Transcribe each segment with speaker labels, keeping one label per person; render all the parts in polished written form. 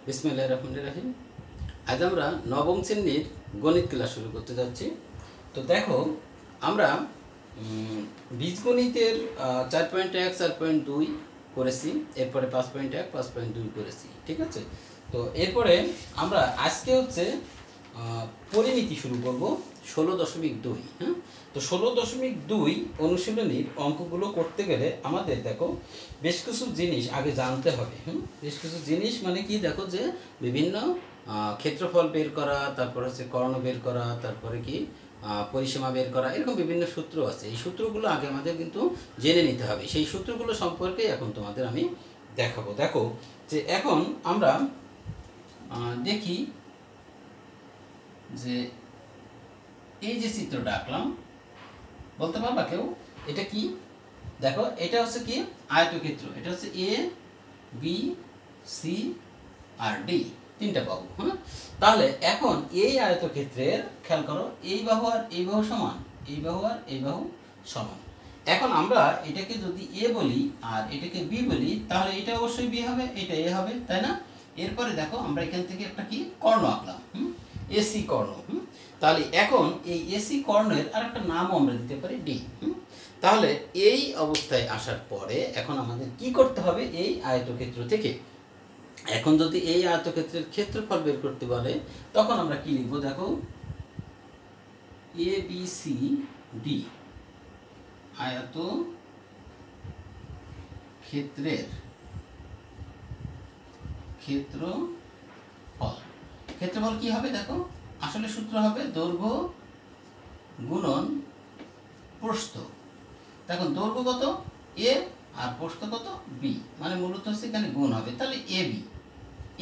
Speaker 1: বিসমিল্লাহির রহমানির রহিম। আজ আমরা নবম শ্রেণীর গণিত ক্লাস শুরু করতে যাচ্ছি। তো দেখো, আমরা বীজগণিতের 4.1 4.2 করেছি, এরপরে 5.1 5.2 করেছি, ঠিক আছে। তো এরপরে আমরা আজকে হচ্ছে পরিমিতি শুরু করব 16.2। হ্যাঁ, তো 16.2 অনুশীলনীর অঙ্কগুলো করতে গেলে আমাদের দেখো বেশ কিছু জিনিস আগে জানতে হবে। বেশ কিছু জিনিস মানে কি, দেখো যে বিভিন্ন ক্ষেত্রফল বের করা, তারপর হচ্ছে কর্ণ বের করা, তারপরে কি পরিসীমা বের করা, এরকম বিভিন্ন সূত্র আছে। এই সূত্রগুলো আগে আমাদের কিন্তু জেনে নিতে হবে। সেই সূত্রগুলো সম্পর্কে এখন তোমাদের আমি দেখাবো। দেখো যে এখন আমরা দেখি যে এই যে চিত্রটা আঁকলাম, বলতে পারবা কেউ এটা কি? দেখো, এটা হচ্ছে কি আয়তক্ষেত্র। এটা হচ্ছে এ, বি, সি আর ডি, তিনটা বাহু। হ্যাঁ, তাহলে এখন এই আয়তক্ষেত্রের খেয়াল করো, এই বাহু আর এই বাহু সমান, এই বাহু আর এই বাহু সমান। এখন আমরা এটাকে যদি এ বলি আর এটাকে বি বলি, তাহলে এটা অবশ্যই বি হবে, এটা এ হবে, তাই না? এরপরে দেখো আমরা এখান থেকে একটা কি কর্ণ আঁকলাম, এসি কর্ণ। তাহলে এখন এই এসি কর্ণের আর একটা নামও আমরা দিতে পারি ডি। তাহলে এই অবস্থায় আসার পরে এখন আমাদের কি করতে হবে? এই আয়তক্ষেত্র থেকে এখন যদি এই আয়তক্ষেত্রের ক্ষেত্রফল বের করতে বলে, তখন আমরা কি লিখব? দেখো, এ বি সি ডি আয়ত ক্ষেত্রের ক্ষেত্রফল। ক্ষেত্রফল কি হবে? দেখো, আসলে সূত্র হবে দৈর্ঘ্য গুণন প্রস্থ। দেখো, দৈর্ঘ্য কত এ আর প্রস্থ কত বি, মানে মূলত হচ্ছে এখানে গুণ হবে। তাহলে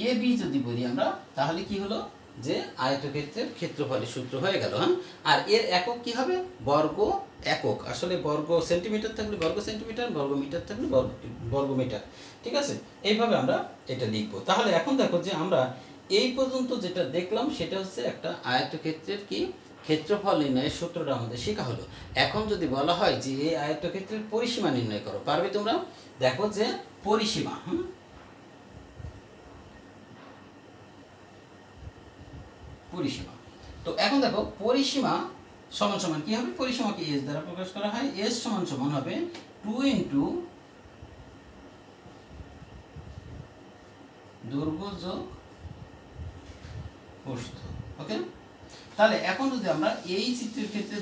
Speaker 1: এ বি যদি বলি আমরা, তাহলে কি হলো যে আয়তক্ষেত্রের ক্ষেত্রফলের সূত্র হয়ে গেল। হ্যাঁ, আর এর একক কি হবে? বর্গ একক। আসলে বর্গ সেন্টিমিটার থাকলে বর্গ সেন্টিমিটার, বর্গ মিটার থাকলে বর্গ মিটার, ঠিক আছে। এইভাবে আমরা এটা লিখব। তাহলে এখন দেখো যে আমরা এই পর্যন্ত যেটা দেখলাম সেটা হচ্ছে একটা আয়তক্ষেত্রের কি ক্ষেত্রফল নির্ণয়ের সূত্রটা আমাদের শেখা হলো। এখন যদি বলা হয় যে এই আয়তক্ষেত্রের পরিসীমা নির্ণয় করো, পারবে তোমরা? দেখো যে পরিসীমা, পরিসীমা। তো এখন দেখো পরিসীমা সমান সমান কি হবে? পরিসীমাকে এস দ্বারা প্রকাশ করা হয়। এস সমান সমান হবে 2 ইন্টু দৈর্ঘ্য যোগ প্রস্থ। ওকে, তাহলে এখন যদি আমরা এই চিত্রের ক্ষেত্রে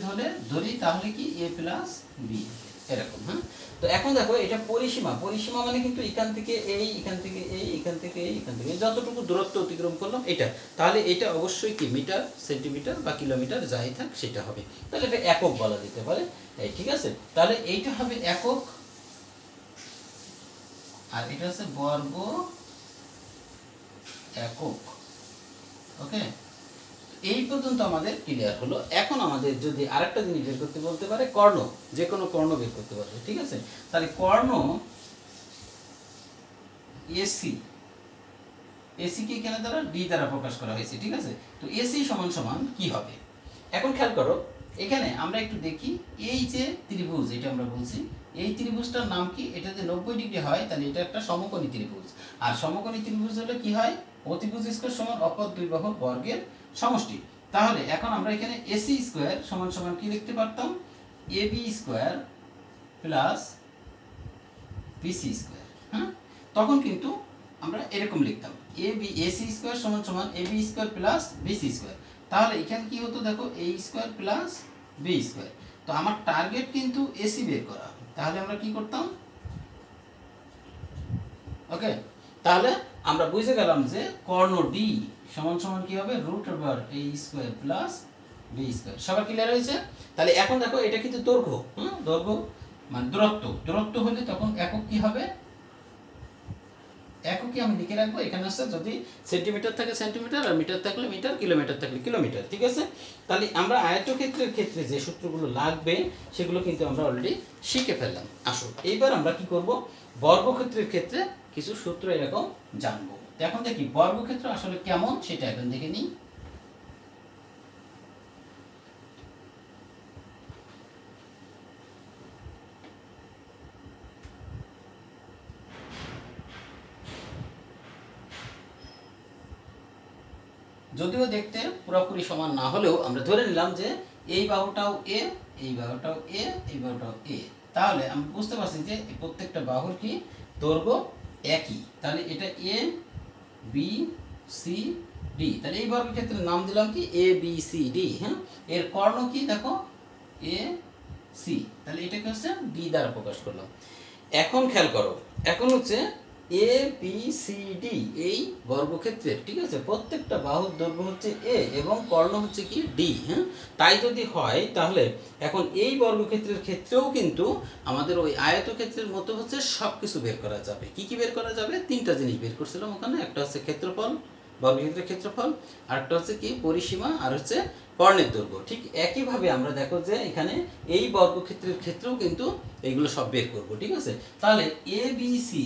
Speaker 1: ধরি তাহলে কি এ প্লাস বি এরকম। হ্যাঁ, তো এখন দেখো এটা পরিসীমা। পরিসীমা মানে কিন্তু এখান থেকে এই, এখান থেকে এই, এখান থেকে এই, এখান থেকে যতটুকু দূরত্ব অতিক্রম করলাম এটা, তাহলে এটা অবশ্যই কি মিটার, সেন্টিমিটার বা কিলোমিটার যাই থাক সেটা হবে। তাহলে এটা একক বলা যেতে পারে, ঠিক আছে। তাহলে এইটা হবে একক, আর এটা হচ্ছে বর্গ একক। ওকে, এই পর্যন্ত আমাদের ক্লিয়ার হলো। এখন আমাদের যদি আরেকটা জিনিস বের করতে বলতে পারে, কর্ণ, যে কোনো কর্ণ বের করতে পারবে, ঠিক আছে। তাহলে কর্ণ এসি, এসি কে কেন দ্বারা ডি দ্বারা প্রকাশ করা হয়েছে, ঠিক আছে। তো এসি সমান সমান কি হবে? এখন খেয়াল করো, এখানে আমরা একটু দেখি, এই যে ত্রিভুজ, এটা আমরা বলছি এই ত্রিভুজটার নাম কি? এটা যদি 90 ডিগ্রি হয় তাহলে এটা একটা সমকোণী ত্রিভুজ। আর সমকোণী ত্রিভুজ হলে কি হয়? অতিভুজ স্কয়ার সমান অপর দুই বাহুর বর্গের সমষ্টি। তাহলে এখন আমরা এখানে এসি স্কয়ার সমান সমান কি লিখতে পারতাম? AB square plus BC square. হ্যাঁ, তখন কিন্তু আমরা এরকম লিখতাম, এসি স্কয়ার সমান সমান AB square plus BC square. তাহলে এখানে কি হতো? দেখো, A square plus B square. তো আমার টার্গেট কিন্তু এসি বের করা, তাহলে আমরা কি করতাম? ওকে, তাহলে আমরা বুঝে গেলাম যে কর্ণ ডি সমান সমান কি হবে? Root over a square plus B square. সবার ক্লিয়ার হয়েছে? তাহলে এখন দেখো এটা কিন্তু দৈর্ঘ্য, দৈর্ঘ্য মানে দূরত্ব হলে তখন একক কি হবে? এককই আমি লিখে রাখবো এখানে আছে, যদি সেন্টিমিটার থাকে সেন্টিমিটার, আর মিটার থাকলে মিটার, কিলোমিটার থাকলে কিলোমিটার, ঠিক আছে। তাহলে আমরা আয়তক্ষেত্রের ক্ষেত্রে যে সূত্রগুলো লাগবে সেগুলো কিন্তু আমরা অলরেডি শিখে ফেললাম। আসো এইবার আমরা কি করব? বর্গক্ষেত্রের ক্ষেত্রে কিছু সূত্র এরকম জানবো। এখন দেখি বর্গক্ষেত্র আসলে কেমন সেটা এখন দেখে নিই। যদিও দেখতে পুরোপুরি সমান না হলেও আমরা ধরে নিলাম যে এই বাহুটাও এ, এই বাহুটাও এ, এই বাহুটাও এ, তাহলে আমরা বুঝতে পারছি যে প্রত্যেকটা বাহুর কি দৈর্ঘ্য একই। তাহলে এটা এ বি সি ডি, তাহলে এই বর্গক্ষেত্রের নাম দিলাম কি এ বি সি ডি। হ্যাঁ, এর কর্ণ কি দেখো এ সি, তাহলে এটাকে হচ্ছে ডি দ্বারা প্রকাশ করলাম। এখন খেয়াল করো, এখন হচ্ছে এ বি সি ডি এই বর্গক্ষেত্রের, ঠিক আছে, প্রত্যেকটা বাহুর দৈর্ঘ্য হচ্ছে এ এবং কর্ণ হচ্ছে কি ডি। হ্যাঁ, তাই যদি হয় তাহলে এখন এই বর্গক্ষেত্রের ক্ষেত্রেও কিন্তু আমাদের ওই আয়তক্ষেত্রের মতো হচ্ছে সব কিছু বের করা যাবে। কি কি বের করা যাবে? তিনটা জিনিস বের করছিলাম ওখানে, একটা হচ্ছে ক্ষেত্রফল, বর্গক্ষেত্রের ক্ষেত্রফল, আরেকটা হচ্ছে কি পরিসীমা, আর হচ্ছে কর্ণের দৈর্ঘ্য। ঠিক একইভাবে আমরা দেখো যে এখানে এই বর্গক্ষেত্রের ক্ষেত্রেও কিন্তু এইগুলো সব বের করব, ঠিক আছে। তাহলে এ বি সি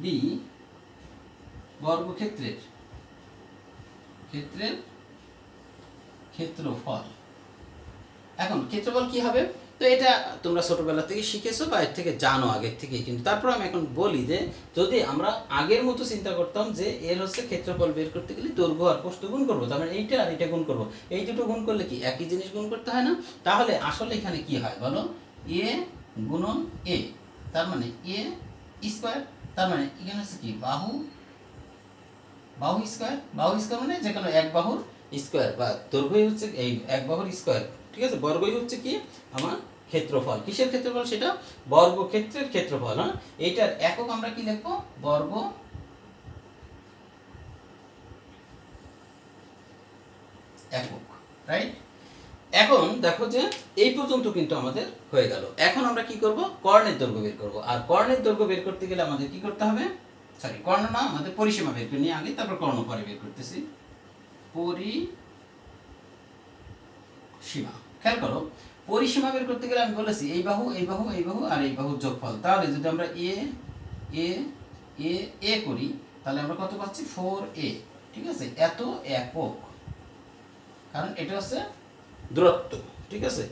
Speaker 1: ডি বর্গক্ষেত্রের ক্ষেত্রফল। এখন ক্ষেত্রফল কি হবে? তো এটা তোমরা ছোটবেলা থেকে শিখেছো বা এর থেকে জানো আগের থেকেই, কিন্তু তারপর আমি এখন বলি যে যদি আমরা আগের মতো চিন্তা করতাম যে এর হচ্ছে ক্ষেত্রফল বের করতে গেলে দৈর্ঘ্য আর প্রস্থ গুণ করবো, তার মানে এইটা আর এটা গুণ করবো, এই দুটো গুণ করলে কি একই জিনিস গুণ করতে হয় না? তাহলে আসলে এখানে কি হয় বলো, এ গুণন এ, তার মানে এ স্কোয়ার, তার মানে এখানে হচ্ছে কি বাহু স্কোয়ার, বাহু স্কোয়ার মানে যে কোনো এক বাহুর স্কোয়ার বা দৈর্ঘ্যই হচ্ছে এই এক বাহুর স্কোয়ার, ঠিক আছে। বর্গই হচ্ছে কি আমার ক্ষেত্রফল। কিসের ক্ষেত্রফল? সেটা বর্গক্ষেত্রের ক্ষেত্রফল। হ্যাঁ, এইটার একক আমরা কি লিখবো? বর্গ একক, রাইট। এখন দেখো যে এই পর্যন্ত কিন্তু আমাদের হয়ে গেল। এখন আমরা কি করব? কর্ণের দৈর্ঘ্য বের করব। আর কর্ণের দৈর্ঘ্য বের করতে গেলে আমাদের কি করতে হবে? সরি, কর্ণ না, আমাদের পরিসীমা বের করে নিয়ে আগে, তারপর কর্ণ পরে বের করতেছি। পরিসীমা, খেয়াল করো, পরিসীমা বের করতে গেলে আমি বলেছি এই বাহু এই বাহু এই বাহু আর এই বাহুর যোগফল। তাহলে যদি আমরা এ এ এ এ করি তাহলে আমরা কত পাচ্ছি? 4a, ঠিক আছে। এত একক, কারণ এটা হচ্ছে দূরত্ব, ঠিক আছে।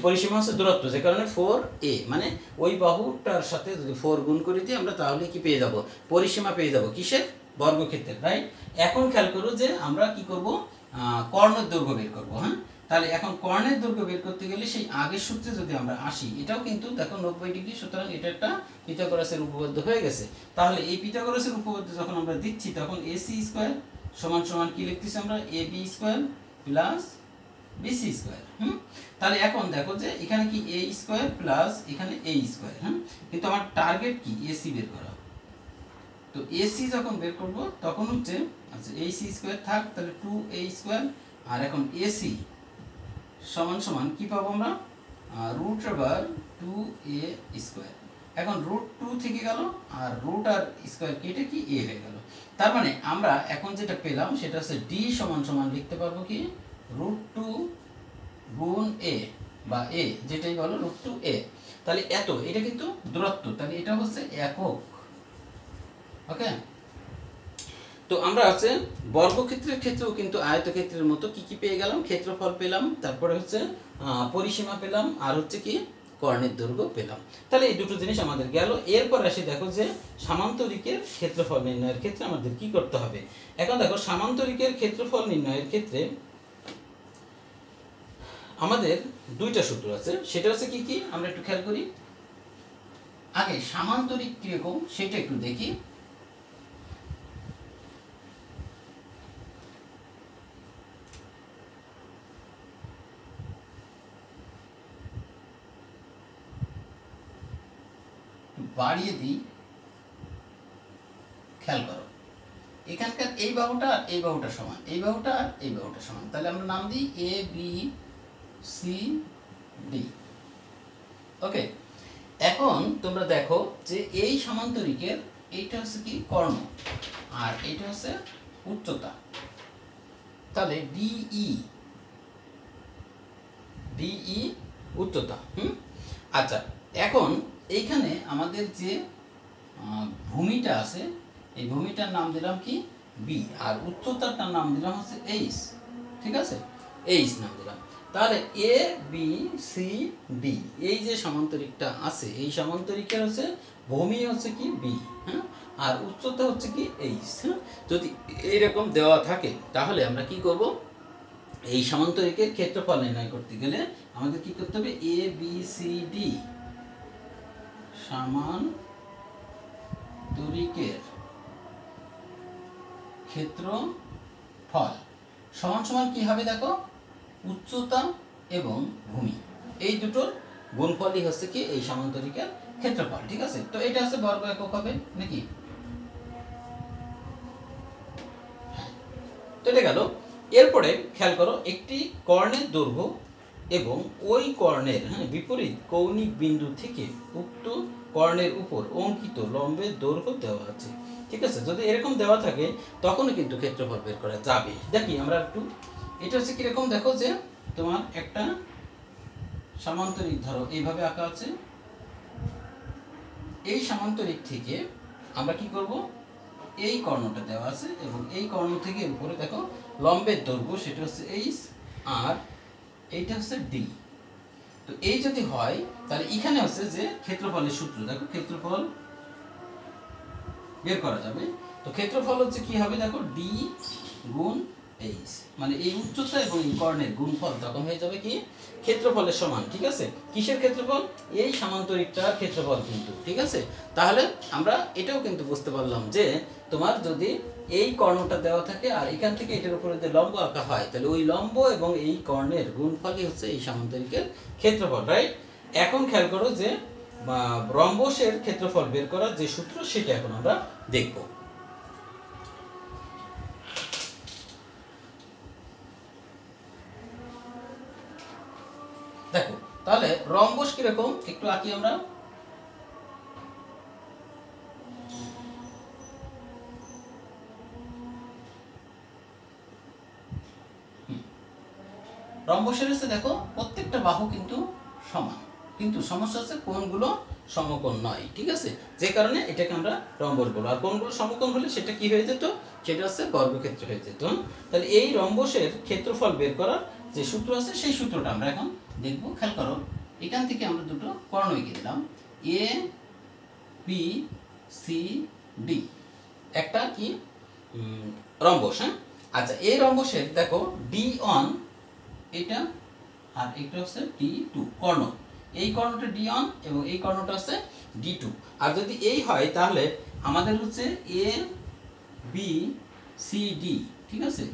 Speaker 1: পরিসীমা হচ্ছে দূরত্ব, যে কারণে 4a, মানে ওই বাহুটার সাথে যদি 4 গুণ করে দিই আমরা, তাহলে কি পেয়ে যাব? পরিসীমা পেয়ে যাব। কিসের? বর্গক্ষেত্রের, রাইট। এখন খেয়াল করো যে আমরা কি করব? কর্ণের দৈর্ঘ্য বের করব। হ্যাঁ, তাহলে এখন কর্ণের দৈর্ঘ্য বের করতে গেলে সেই আগের সূত্রে যদি আমরা আসি, এটাও কিন্তু দেখো 90 ডিগ্রি, সুতরাং এটা একটা পিথাগোরাসের উপপাদ্য হয়ে গেছে। তাহলে এই পিথাগোরাসের উপপাদ্য যখন আমরা দিচ্ছি তখন ac স্কয়ার সমান সমান কি লিখতেছি আমরা? ab square plus bc square. তাহলে এখন দেখো যে এখানে কি a স্কয়ার প্লাস এখানে a স্কয়ার। কিন্তু আমার টার্গেট কি? ac বের করা। তো ac যখন বের করব তখন হচ্ছে, আচ্ছা ac স্কয়ার থাক, তাহলে 2a স্কয়ার, আর এখন ac সমান সমান কি পাবো আমরা? Root over 2a square. এখন রুট 2 থেকে গেল আর রুট আর স্কয়ার কেটে কি a হয়ে গেল। তার মানে আমরা এখন যেটা পেলাম সেটা হচ্ছে d সমান সমান লিখতে পারবো কি? রুট 2 গুণ a বা a, যেটাই বলো, রুট 2a। তাহলে এত, এটা কিন্তু দূরত্ব, তাহলে এটা হচ্ছে একক। ওকে, তো আমরা আছে বর্গক্ষেত্রের ক্ষেত্রেও কিন্তু আয়তক্ষেত্রের মতো কি কি পেয়ে গেলাম? ক্ষেত্রফল পেলাম, তারপরে হচ্ছে পরিসীমা পেলাম, আর হচ্ছে কি কর্ণের দৈর্ঘ্য পেলাম। তাহলে এই দুটো জিনিস আমাদের গেল। এরপর আসি দেখো যে সামান্তরিকের ক্ষেত্রফল নির্ণয়ের ক্ষেত্রে আমাদের কি করতে হবে। এখন দেখো সামান্তরিকের ক্ষেত্রফল নির্ণয়ের ক্ষেত্রে আমাদের দুইটা সূত্র আছে। সেটা হচ্ছে কি কি আমরা একটু খেয়াল করি। আগে সামান্তরিক কিরকম সেটা একটু দেখি। বাড়িয়ে দিই, খেয়াল করো, এখানকার এই বাহুটা আর এই বাহুটা সমান, এই বাহুটা আর এই বাহুটা সমান, তাহলে আমরা নাম দিই এ বি সি ডি। ওকে, এখন তোমরা দেখো যে এই সামান্তরিকের এইটা হচ্ছে কি কর্ণ আর এইটা হচ্ছে উচ্চতা, তাহলে ডিই উচ্চতা। আচ্ছা, এখন এইখানে আমাদের যে ভূমিটা আছে এই ভূমিটার নাম দিলাম কি? বি, আর উচ্চতাটার নাম দিলাম হচ্ছে এইচ, ঠিক আছে, এইচ নাম দিলাম। তাহলে এ বি সি ডি এই যে সামান্তরিকটা আছে এই সামান্তরিকের হচ্ছে ভূমি হচ্ছে কি বি, হ্যাঁ, আর উচ্চতা হচ্ছে কি এইচ। হ্যাঁ, যদি এইরকম দেওয়া থাকে তাহলে আমরা কি করব, এই সামান্তরিকের ক্ষেত্রফল নির্ণয় করতে গেলে আমাদের কি করতে হবে, এ বি সি ডি সামান্তরিকের ক্ষেত্রফল সমান সমান কি হবে দেখো, উচ্চতা এবং ভূমি এই দুটোর গুণফলই হচ্ছে কি এই সামান্তরিকের ক্ষেত্রফল। ঠিক আছে, তো এটা হচ্ছে বর্গ একক হবে নাকি। তো এটা গেল। এরপরে খেয়াল করো, একটি কর্ণের দৈর্ঘ্য এবং ওই কর্ণের বিপরীত কৌণিক বিন্দু থেকে উক্ত কর্ণের উপর অঙ্কিত লম্বের দৈর্ঘ্য দেওয়া আছে। ঠিক আছে, যদি এরকম দেওয়া থাকে তখনও কিন্তু ক্ষেত্রফল বের করা যাবে। দেখি আমরা একটু, এটা হচ্ছে কিরকম দেখো, যে তোমার একটা সামান্তরিক ধরো এইভাবে আঁকা আছে, এই সামান্তরিক থেকে আমরা কি করব, এই কর্ণটা দেওয়া আছে এবং এই কর্ণ থেকে উপরে দেখো লম্বের দৈর্ঘ্য সেটা হচ্ছে এইচ আর এইটা হচ্ছে ডি। তো এই যদি হয় তাহলে এখানে হচ্ছে যে ক্ষেত্রফলের সূত্র, দেখো ক্ষেত্রফল বের করা যাবে। তো ক্ষেত্রফল হচ্ছে কি হবে দেখো, ডি গুণ এইচ, মানে এই উচ্চতা এবং এই কর্ণের গুণফল তখন হয়ে যাবে কি ক্ষেত্রফলের সমান। ঠিক আছে, কিসের ক্ষেত্রফল, এই সামান্তরিকটার ক্ষেত্রফল কিন্তু। ঠিক আছে, তাহলে আমরা এটাও কিন্তু বুঝতে পারলাম যে তোমার যদি এই কর্ণটা দেওয়া থাকে আর এখান থেকে এটার উপরে যে লম্ব আঁকা হয় তাহলে ওই লম্ব এবং এই কর্ণের গুণফলই হচ্ছে এই সামান্তরিকের ক্ষেত্রফল, রাইট। এখন খেয়াল করো যে রম্বসের ক্ষেত্রফল বের করার যে সূত্র সেটা এখন আমরা দেখব। দেখো তাহলে রম্বস কিরকম একটু আঁকি আমরা। রম্বসের হচ্ছে দেখো প্রত্যেকটা বাহু কিন্তু সমান, কিন্তু সমস্যা হচ্ছে কোণগুলো সমকোণ নয়। ঠিক আছে, যে কারণে এটাকে আমরা রম্বস বলবো। আর কোণগুলো সমকোণ হলে সেটা কি হয়ে যেত, সেটা হচ্ছে বর্গক্ষেত্র হয়ে যেত। তাহলে এই রম্বসের ক্ষেত্রফল বের করার যে সূত্র আছে সেই সূত্রটা আমরা এখন দেখব। খেয়াল করো, এখান থেকে আমরা দুটো কর্ণ এঁকে দিলাম, এ বি সি ডি, একটা কি রম্বস। হ্যাঁ, আচ্ছা, এই রম্বসের দেখো ডি অন এটা আর এটা হচ্ছে ডি টু কর্ণ, এই কর্ণটা ডি অন এবং এই কর্ণটা হচ্ছে ডি টু। আর যদি এই হয় তাহলে আমাদের হচ্ছে এ বি সি ডি, ঠিক আছে,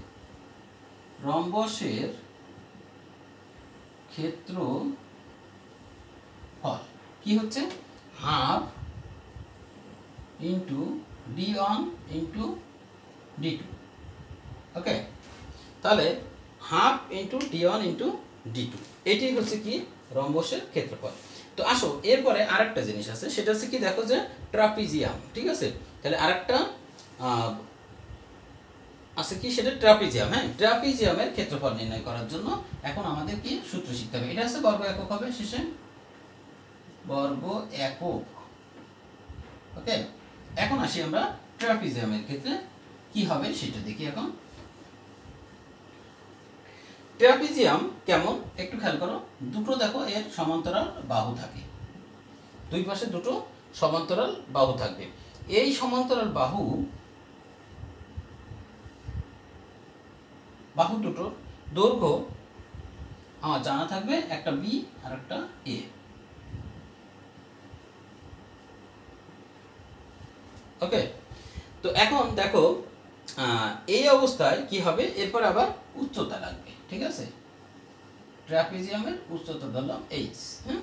Speaker 1: রম্বসের ক্ষেত্রফল কি হচ্ছে half into D one into D two. Okay, তাহলে half into D one into D two, এটাই হচ্ছে কি রম্বসের ক্ষেত্রফল। তো আসো এরপরে আরেকটা জিনিস আছে, সেটা হচ্ছে কি দেখো যে ট্রাপিজিয়াম। ঠিক আছে, তাহলে আরেকটা আছে কি, সেটা ট্রাপিজিয়াম। হ্যাঁ, ট্রাপিজিয়ামের ক্ষেত্রফল নির্ণয় করার জন্য এখন আমাদের কি সূত্র শিখতে হবে। এটা হচ্ছে বর্গ একক হবে শেষে, বর্গ একক। ওকে, এখন আসি আমরা ট্রাপিজিয়ামের ক্ষেত্রে কি হবে সেটা দেখি। এখন ট্রাপিজিয়াম কেমন একটু খেয়াল করো, দুটো দেখো এর সমান্তরাল বাহু থাকে, দুই পাশে দুটো সমান্তরাল বাহু থাকবে। এই সমান্তরাল বাহু দুটো দৈর্ঘ্য আমার জানা থাকবে, একটা বি আর একটা এ। ওকে, তো এখন দেখো এই অবস্থায় কি হবে, এরপর আবার উচ্চতা লাগবে। ঠিক আছে, ট্রাপিজিয়ামের উচ্চতা ধরলাম এইচ। হ্যাঁ,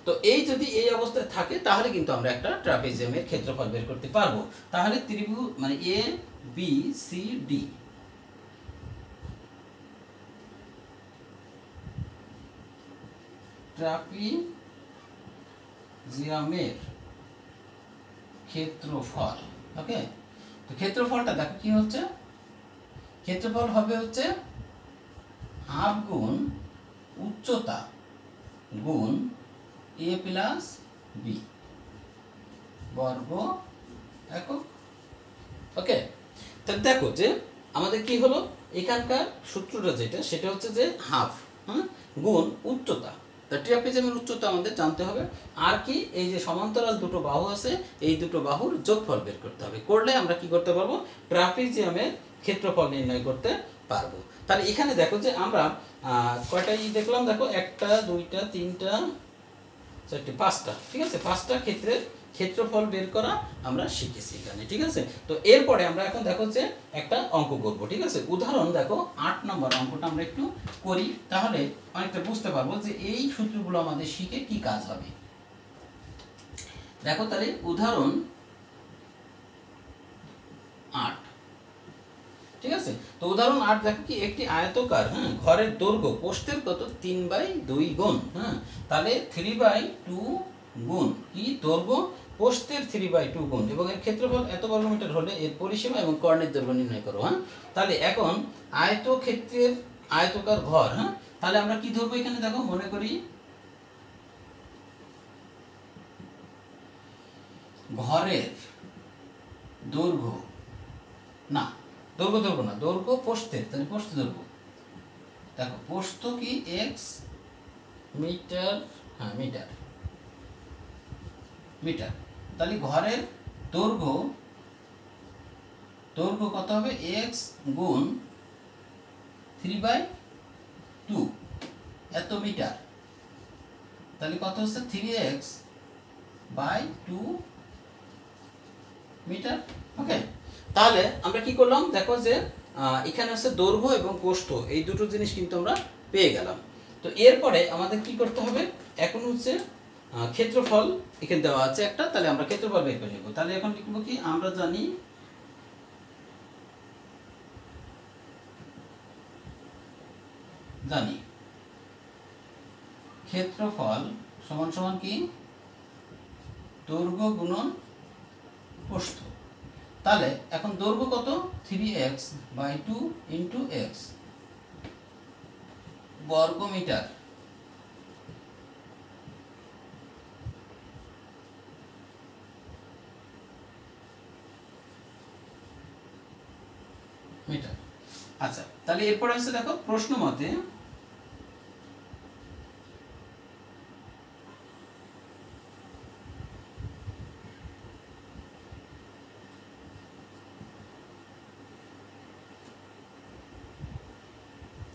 Speaker 1: তো এই যদি এই অবস্থায় থাকে তাহলে কিন্তু আমরা একটা ট্রাপিজিয়ামের ক্ষেত্রফল বের করতে পারবো। তাহলে ত্রিভুজ মানে এ বি সি ডি, ট্রাপিজিয়ামের ক্ষেত্রফল। ওকে, তো ক্ষেত্রফলটা দেখো কি হচ্ছে, ক্ষেত্রফল হবে হচ্ছে হাফ গুণ উচ্চতা গুণ এ প্লাস বি বর্গ একক। ওকে, তাহলে দেখো যে আমাদের কি হলো, এখানকার সূত্রটা যেটা সেটা হচ্ছে যে হাফ, হ্যাঁ গুণ উচ্চতা। তা ট্রাপিজিয়ামের উচ্চতা আমাদের জানতে হবে। আর কি এই যে সমান্তরাল দুটো বাহু আছে এই দুটো বাহুর যোগফল বের করতে হবে। করলে আমরা কি করতে পারবো ট্রাপিজিয়ামের ক্ষেত্রফল নির্ণয় করতে পারবো। তাহলে এখানে দেখো যে আমরা কয়টা দেখলাম, দেখো 1টা 2টা 3টা 4টে 5টা, ঠিক আছে, 5টা ক্ষেত্রের ক্ষেত্রফল বের করা আমরা শিখেছি এখানে, ঠিক আছে। তো এরপরে আমরা এখন দেখো যে একটা অঙ্ক করবো, ঠিক আছে। উদাহরণ দেখো 8 নম্বর অঙ্কটা আমরা একটু করি, তাহলে অনেকটা বুঝতে পারবো যে এই সূত্রগুলো আমাদের শিখে কি কাজ হবে। দেখো তাহলে উদাহরণ 8, ঠিক আছে। তো উদাহরণ 8 দেখো কি একটি আয়তকার ঘরের দৈর্ঘ্য প্রস্থের কত 3/2 গুণ, তাহলে 3/2 গুণ কি দৈর্ঘ্য প্রস্থের 3/2 গুণ এবং এর ক্ষেত্রফল এত বর্গমিটার হলে এর পরিসীমা এবং কর্ণের দৈর্ঘ্য নির্ণয় করো। তাহলে এখন আয়তক্ষেত্রের আয়তকার ঘর, তাহলে আমরা কি ধরবো এখানে দেখো, মনে করি ঘরের দৈর্ঘ্য না, দৈর্ঘ্য না, দৈর্ঘ্য প্রস্থের, তাহলে প্রস্থ দৈর্ঘ্য দেখো, প্রস্থ কি এক্স মিটার, মিটার মিটার, তাহলে ঘরের দৈর্ঘ্য কত হবে এক্স গুণ 3/2 এত মিটার, তাহলে কত হচ্ছে 3x/2 মিটার। ওকে, তাহলে আমরা কি করলাম দেখো যে এখানে হচ্ছে দৈর্ঘ্য এবং প্রস্থ এই দুটো জিনিস কিন্তু আমরা পেয়ে গেলাম। তো এরপরে আমাদের কি করতে হবে, এখন হচ্ছে ক্ষেত্রফল এখানে দেওয়া আছে একটা, তাহলে আমরা ক্ষেত্রফল বের করে নেব। তাহলে এখন লিখব কি, আমরা জানি ক্ষেত্রফল সমান সমান কি দৈর্ঘ্য গুণন প্রস্থ। তাহলে এখন দৈর্ঘ্য কত 3x/2 ইন্টু x বর্গ মিটার, মিটার। আচ্ছা, তাহলে এরপরে আছে দেখো প্রশ্ন মতে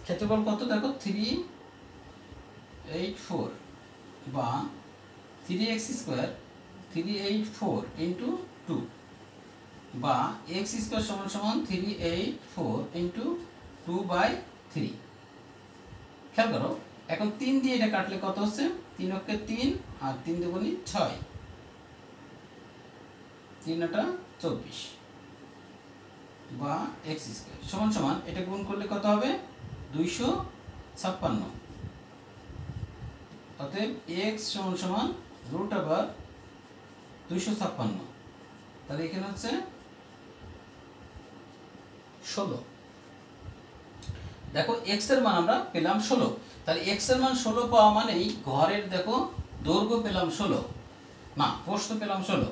Speaker 1: ক্ষেত্রফল কত দেখো 384 বা 3x² 384 ইন্টু 2 বা x² সমান সমান 384 ইন্টু 2/3। খেয়াল করো, এখন 3 দিয়ে এটা কাটলে কত হচ্ছে, 3 অক্ষে 3 আর 3 দুগুণে 6, 3 আটা 24 বা x² সমান সমান এটা গুণ করলে কত হবে 256। অতএব x সমান সমান √256, তাহলে এখানে হচ্ছে 16। দেখো x এর মান আমরা পেলাম 16, তাহলে x এর মান 16 পাওয়া মানেই ঘরের দেখো দৈর্ঘ্য পেলাম 16, না প্রস্থ পেলাম 16।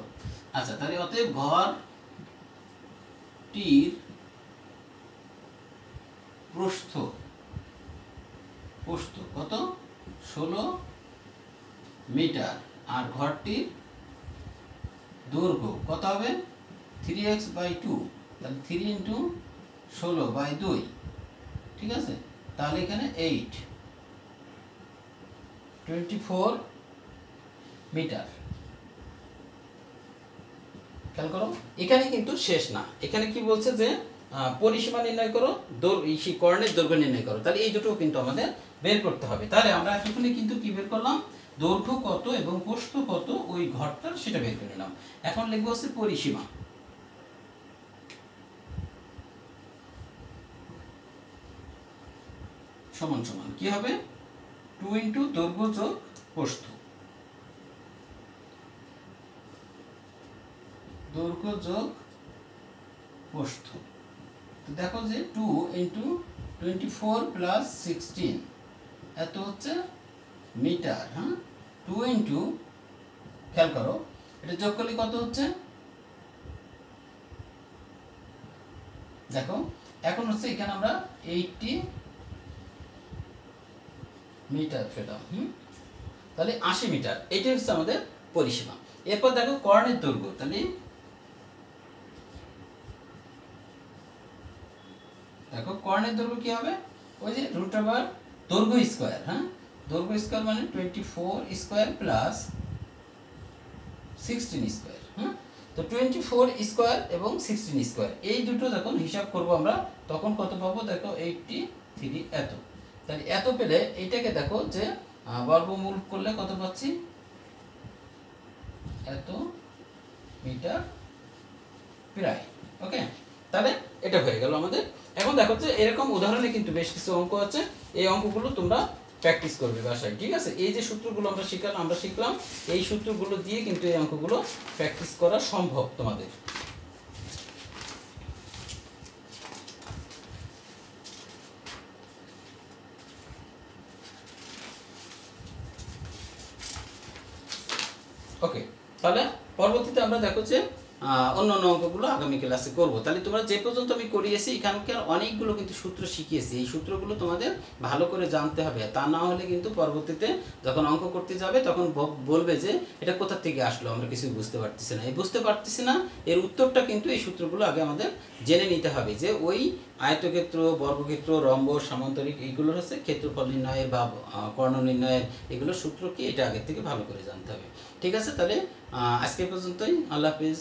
Speaker 1: আচ্ছা, তাহলে অতএব ঘরটির প্রস্থ কত 16 মিটার আর ঘরটির দৈর্ঘ্য কত হবে 3x/2, তাহলে 3 ইন্টু 16/2, ঠিক আছে। তাহলে এখানে 24 মিটার। খেয়াল করো, এখানে কিন্তু শেষ না, এখানে কি বলছে যে পরিসীমা নির্ণয় করো, কর্ণের দৈর্ঘ্য নির্ণয় করো। তাহলে এই দুটো কিন্তু আমাদের বের করতে হবে। তাহলে আমরা এখানে কিন্তু কি বের করলাম, দৈর্ঘ্য কত এবং প্রস্থ কত ওই ঘরটার সেটা বের করে নিলাম। এখন লিখবো হচ্ছে পরিসীমা সমান সমান কি হবে 2 ইন্টু দৈর্ঘ্য যোগ প্রস্থ, দৈর্ঘ্য যোগ প্রস্থ। তো দেখো যে 2 ইন্টু 24 প্লাস 16 এত হচ্ছে মিটার। 2 ইন্টু, খেয়াল করো এটা যোগ করলে কত হচ্ছে, দেখো এখন হচ্ছে এখানে আমরা 80 মিটার পেলাম। তাহলে 80 মিটার, এটাই হচ্ছে আমাদের পরিসীমা। এরপর দেখো কর্ণের দৈর্ঘ্য, তাহলে দেখো কর্ণের দৈর্ঘ্য কি হবে, ওই যে রুট ওভার দৈর্ঘ্য স্কোয়ার। হ্যাঁ, দৈর্ঘ্য স্কোয়ার মানে 24 স্কোয়ার প্লাস 16 স্কোয়ার। তো 24 স্কোয়ার এবং 16 স্কোয়ার এই দুটো যখন হিসাব করব আমরা তখন কত পাবো, দেখো 83 এত। তাহলে এত পেলে এইটাকে দেখো যে বর্গমূল করলে কত পাচ্ছি, এত মিটার প্রায়। ওকে, তাহলে এটা হয়ে গেল আমাদের। এখন দেখো যে এরকম উদাহরণে কিন্তু বেশ কিছু অঙ্ক আছে, এই অঙ্কগুলো তোমরা প্র্যাকটিস করবে বাসায়, ঠিক আছে। এই যে সূত্রগুলো আমরা শিখলাম এই সূত্রগুলো দিয়ে কিন্তু এই অঙ্কগুলো প্র্যাকটিস করা সম্ভব তোমাদের। ওকে, তাহলে পরবর্তীতে আমরা দেখো যে অন্যান্য অঙ্কগুলো আগামী ক্লাসে করব। তাহলে তোমরা যে পর্যন্ত আমি করিয়েছি এখানকার অনেকগুলো কিন্তু সূত্র শিখিয়েছি, এই সূত্রগুলো তোমাদের ভালো করে জানতে হবে, তা না হলে কিন্তু পরবর্তীতে যখন অঙ্ক করতে যাবে তখন বলবে যে এটা কোথা থেকে আসলো, আমরা কিছু বুঝতে পারতেছি না। এই বুঝতে পারতেছি না এর উত্তরটা কিন্তু এই সূত্রগুলো আগে আমাদের জেনে নিতে হবে, যে ওই আয়তক্ষেত্র, বর্গক্ষেত্র, রম্ব, সামান্তরিক এইগুলোর হচ্ছে ক্ষেত্রফল নির্ণয়ের বা কর্ণ নির্ণয়ের এগুলোর সূত্র কি, এটা আগের থেকে ভালো করে জানতে হবে। ঠিক আছে, তাহলে আজকে পর্যন্তই। আল্লাহ হাফিজ।